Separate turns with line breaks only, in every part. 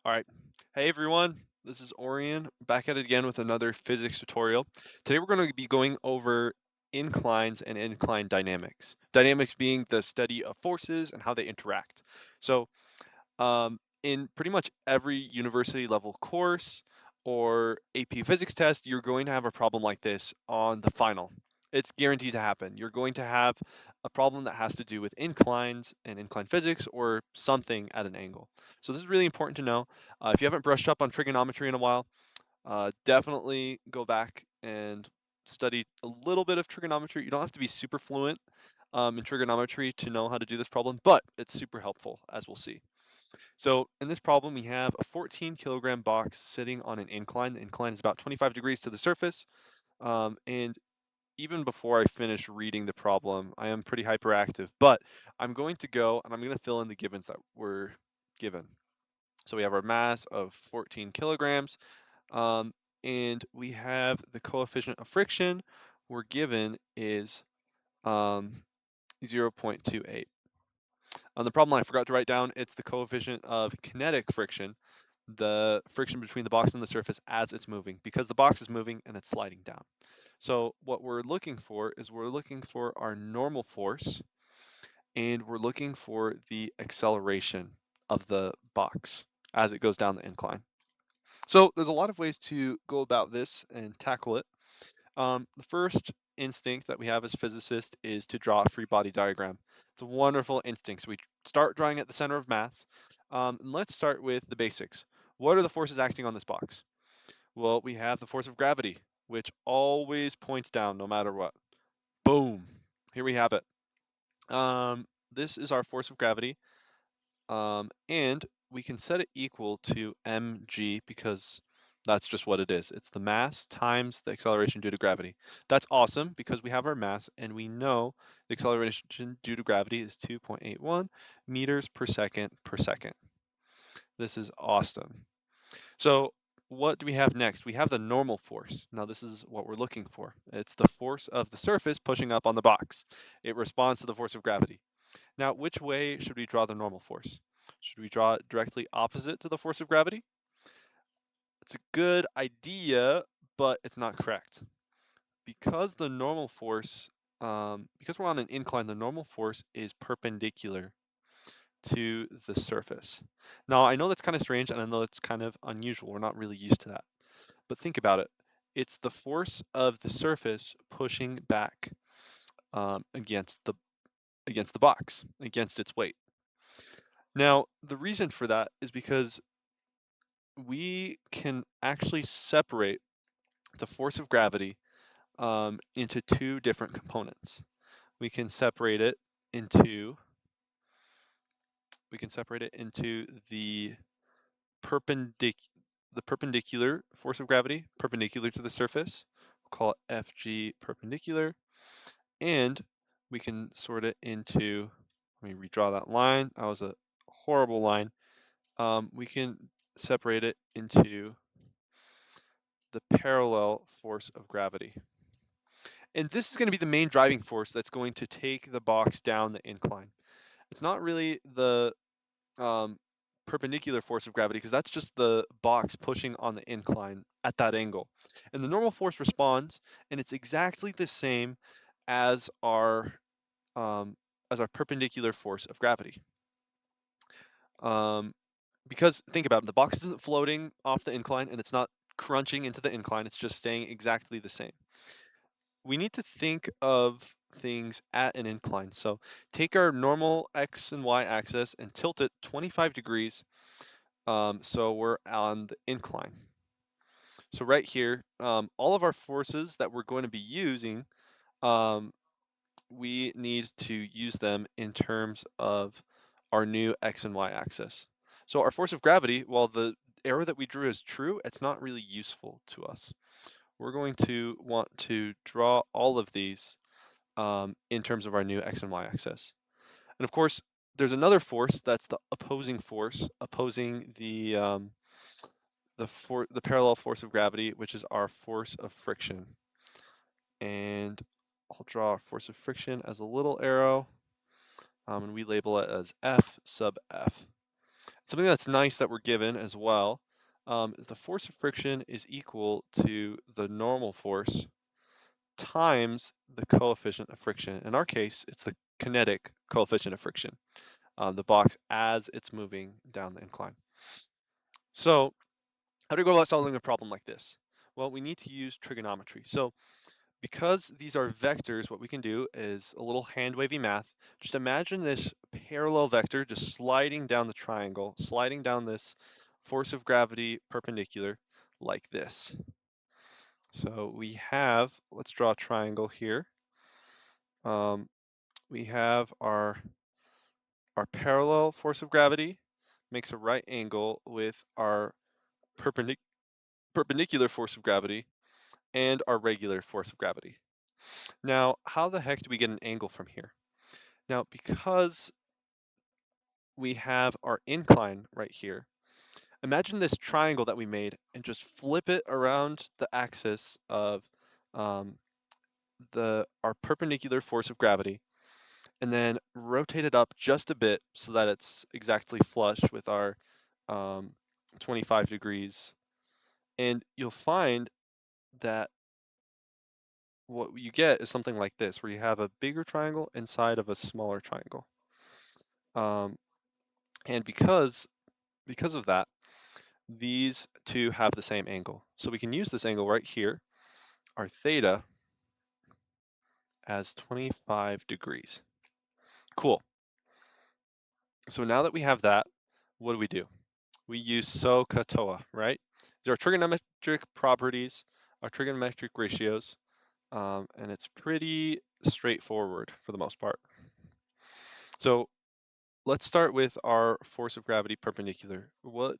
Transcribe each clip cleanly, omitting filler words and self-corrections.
All right. Hey everyone, this is Orion back at it again with another physics tutorial. Today we're going to be going over inclines and incline dynamics. Dynamics being the study of forces and how they interact. So in pretty much every university level course or AP physics test, you're going to have a problem like this on the final. It's guaranteed to happen. You're going to have a problem that has to do with inclines and incline physics or something at an angle. So this is really important to know. If you haven't brushed up on trigonometry in a while, definitely go back and study a little bit of trigonometry. You don't have to be super fluent in trigonometry to know how to do this problem, but it's super helpful, as we'll see. So in this problem, we have a 14-kilogram box sitting on an incline. The incline is about 25 degrees to the surface. And even before I finish reading the problem, I am pretty hyperactive, but I'm going to go and I'm going to fill in the givens that were given. So we have our mass of 14 kilograms, um, and we have the coefficient of friction we're given is um, 0.28. On the problem I forgot to write down, it's the coefficient of kinetic friction, the friction between the box and the surface as it's moving, because the box is moving and it's sliding down. So what we're looking for is we're looking for our normal force, and we're looking for the acceleration of the box as it goes down the incline. So there's a lot of ways to go about this and tackle it. The first instinct that we have as physicists is to draw a free body diagram. It's a wonderful instinct. So we start drawing at the center of mass. And let's start with the basics. What are the forces acting on this box? Well, we have the force of gravity, which always points down no matter what. Boom. Here we have it. This is our force of gravity. And we can set it equal to mg because that's just what it is. It's the mass times the acceleration due to gravity. That's awesome because we have our mass and we know the acceleration due to gravity is 2.81 meters per second per second. This is awesome. So what do we have next? We have the normal force. Now this is what we're looking for. It's the force of the surface pushing up on the box. It responds to the force of gravity. Now, which way should we draw the normal force? Should we draw it directly opposite to the force of gravity? It's a good idea, but it's not correct. Because the normal force, because we're on an incline, the normal force is perpendicular to the surface. Now, I know that's kind of strange, and I know it's kind of unusual. We're not really used to that. But think about it. It's the force of the surface pushing back against the box, against its weight. Now, the reason for that is because we can actually separate the force of gravity into two different components. We can separate it into the perpendic the perpendicular force of gravity, perpendicular to the surface. We'll call it Fg perpendicular, and we can sort it into. Let me redraw that line. That was a horrible line. We can separate it into the parallel force of gravity. And this is going to be the main driving force that's going to take the box down the incline. It's not really the um, perpendicular force of gravity because that's just the box pushing on the incline at that angle. And the normal force responds, and it's exactly the same as our um, perpendicular force of gravity. Because think about it, the box isn't floating off the incline and it's not crunching into the incline, it's just staying exactly the same. We need to think of things at an incline. So take our normal X and Y axis and tilt it 25 degrees so we're on the incline. So right here, all of our forces that we're going to be using, um, we need to use them in terms of our new X and Y axis. So our force of gravity, while the arrow that we drew is true, it's not really useful to us. We're going to want to draw all of these in terms of our new X and Y axis. And of course, there's another force that's the opposing force, opposing the parallel force of gravity, which is our force of friction. And I'll draw our force of friction as a little arrow, and we label it as F sub F. Something that's nice that we're given as well is the force of friction is equal to the normal force times the coefficient of friction. In our case, it's the kinetic coefficient of friction, the box as it's moving down the incline. So how do we go about solving a problem like this? Well, we need to use trigonometry. So because these are vectors, what we can do is a little hand wavy math. Just imagine this parallel vector just sliding down the triangle, sliding down this force of gravity perpendicular like this. So we have, let's draw a triangle here. We have our parallel force of gravity makes a right angle with our perpendicular force of gravity and our regular force of gravity. Now, how the heck do we get an angle from here? Now, because we have our incline right here, imagine this triangle that we made and just flip it around the axis of um, our perpendicular force of gravity, and then rotate it up just a bit so that it's exactly flush with our um, 25 degrees. And you'll find that what you get is something like this, where you have a bigger triangle inside of a smaller triangle. Um, and because of that, these two have the same angle. So we can use this angle right here, our theta, as 25 degrees. Cool. So now that we have that, what do? We use SOHCAHTOA, right? These are trigonometric properties, our trigonometric ratios, and it's pretty straightforward for the most part. So let's start with our force of gravity perpendicular. What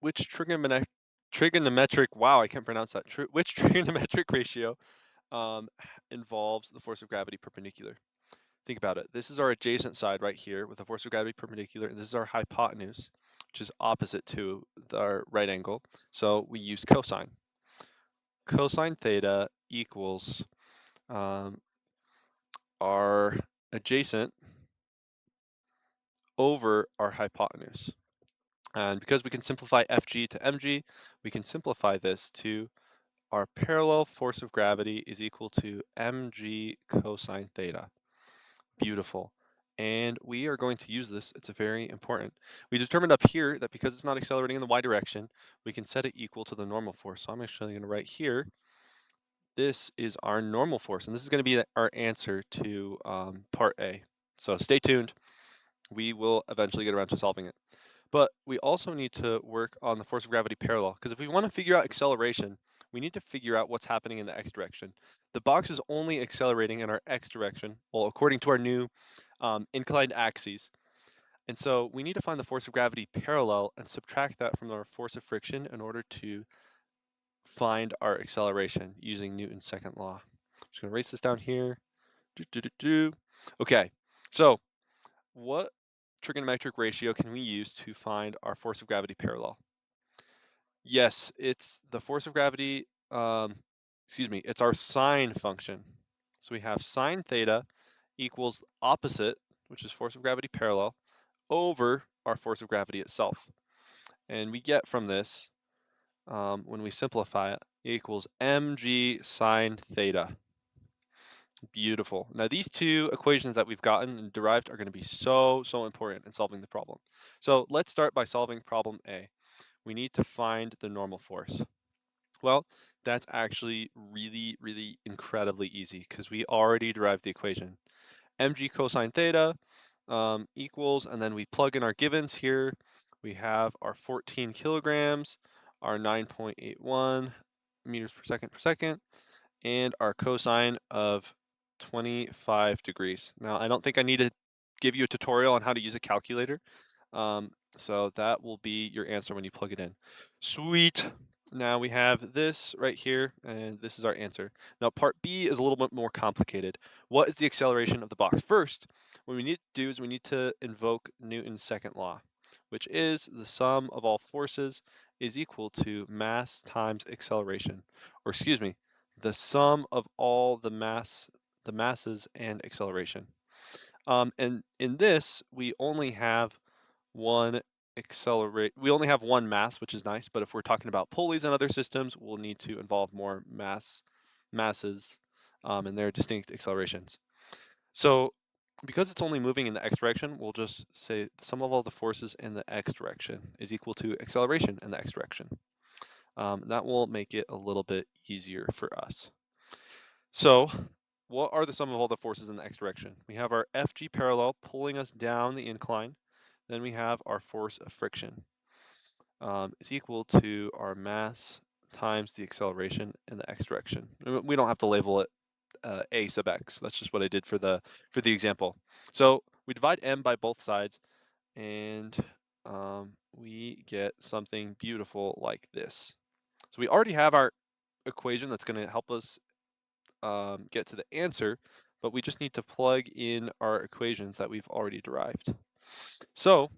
which trigonometric, wow, I can't pronounce that. Which trigonometric ratio involves the force of gravity perpendicular? Think about it. This is our adjacent side right here with the force of gravity perpendicular, and this is our hypotenuse, which is opposite to our right angle. So we use cosine. Cosine theta equals um, our adjacent over our hypotenuse. And because we can simplify FG to MG, we can simplify this to our parallel force of gravity is equal to mg cosine theta. Beautiful. And we are going to use this. It's very important. We determined up here that because it's not accelerating in the y direction, we can set it equal to the normal force. So I'm actually going to write here, this is our normal force. And this is going to be our answer to part A. So stay tuned. We will eventually get around to solving it. But we also need to work on the force of gravity parallel, because if we want to figure out acceleration, we need to figure out what's happening in the x direction. The box is only accelerating in our x direction, well, according to our new inclined axes. And so we need to find the force of gravity parallel and subtract that from our force of friction in order to find our acceleration using Newton's second law. I'm just going to erase this down here. Okay, so what trigonometric ratio can we use to find our force of gravity parallel? Yes, it's the force of gravity, it's our sine function. So we have sine theta equals opposite, which is force of gravity parallel, over our force of gravity itself. And we get from this, when we simplify it, equals mg sine theta. Beautiful. Now these two equations that we've gotten and derived are going to be so important in solving the problem. So let's start by solving problem A. We need to find the normal force. Well, that's actually really incredibly easy because we already derived the equation. Mg cosine theta equals, and then we plug in our givens here. We have our 14 kilograms, our 9.81 meters per second, and our cosine of 25 degrees. Now, I don't think I need to give you a tutorial on how to use a calculator. So that will be your answer when you plug it in. Sweet. Now we have this right here, and this is our answer. Now part B is a little bit more complicated. What is the acceleration of the box? First, what we need to do is we need to invoke Newton's second law, which is the sum of all forces is equal to mass times acceleration. Or excuse me, the sum of all the masses and acceleration. And in this, we only have one we only have one mass, which is nice, but if we're talking about pulleys and other systems, we'll need to involve more masses, and their distinct accelerations. So because it's only moving in the x direction, we'll just say the sum of all the forces in the x direction is equal to acceleration in the x direction. That will make it a little bit easier for us. So what are the sum of all the forces in the x direction? We have our FG parallel pulling us down the incline. Then we have our force of friction is equal to our mass times the acceleration in the x direction. We don't have to label it a sub x. That's just what I did for the example. So we divide m by both sides, and we get something beautiful like this. So we already have our equation that's going to help us get to the answer, but we just need to plug in our equations that we've already derived. So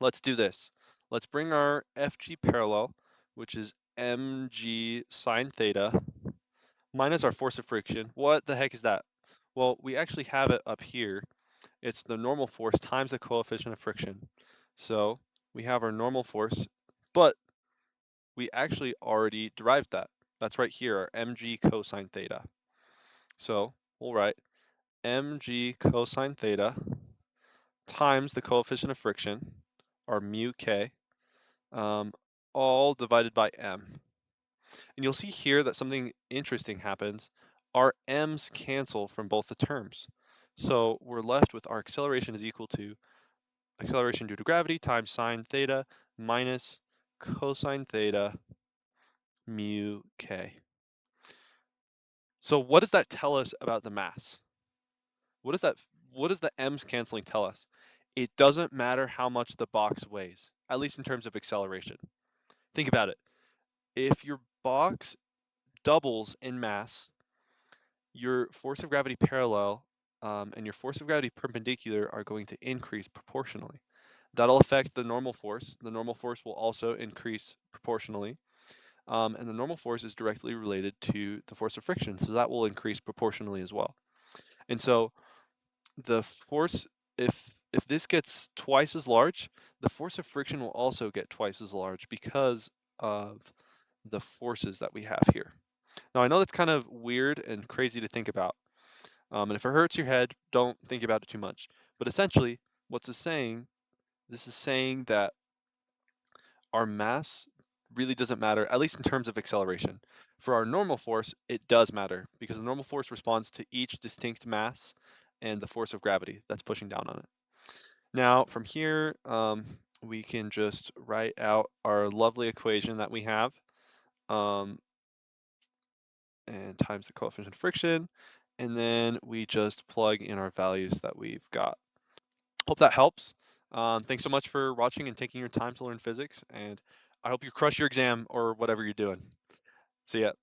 let's do this. Let's bring our FG parallel, which is mg sine theta, minus our force of friction. What the heck is that? Well, we actually have it up here. It's the normal force times the coefficient of friction. So we have our normal force, but we actually already derived that. That's right here, our mg cosine theta. So we'll write mg cosine theta times the coefficient of friction, our mu k, all divided by m. And you'll see here that something interesting happens. Our m's cancel from both the terms. So we're left with our acceleration is equal to acceleration due to gravity times sine theta minus cosine theta mu k. So what does that tell us about the mass? What does that what does the m's canceling tell us? It doesn't matter how much the box weighs, at least in terms of acceleration. Think about it. If your box doubles in mass, your force of gravity parallel and your force of gravity perpendicular are going to increase proportionally. That'll affect the normal force. The normal force will also increase proportionally. And the normal force is directly related to the force of friction, so that will increase proportionally as well. And so the force, if this gets twice as large, the force of friction will also get twice as large because of the forces that we have here. Now I know that's kind of weird and crazy to think about, and if it hurts your head, don't think about it too much. But essentially, what's this saying? This is saying that our mass really doesn't matter, at least in terms of acceleration. For our normal force, it does matter because the normal force responds to each distinct mass and the force of gravity that's pushing down on it. Now, from here, we can just write out our lovely equation that we have, and times the coefficient of friction, and then we just plug in our values that we've got. Hope that helps. Thanks so much for watching and taking your time to learn physics, and I hope you crush your exam or whatever you're doing. See ya.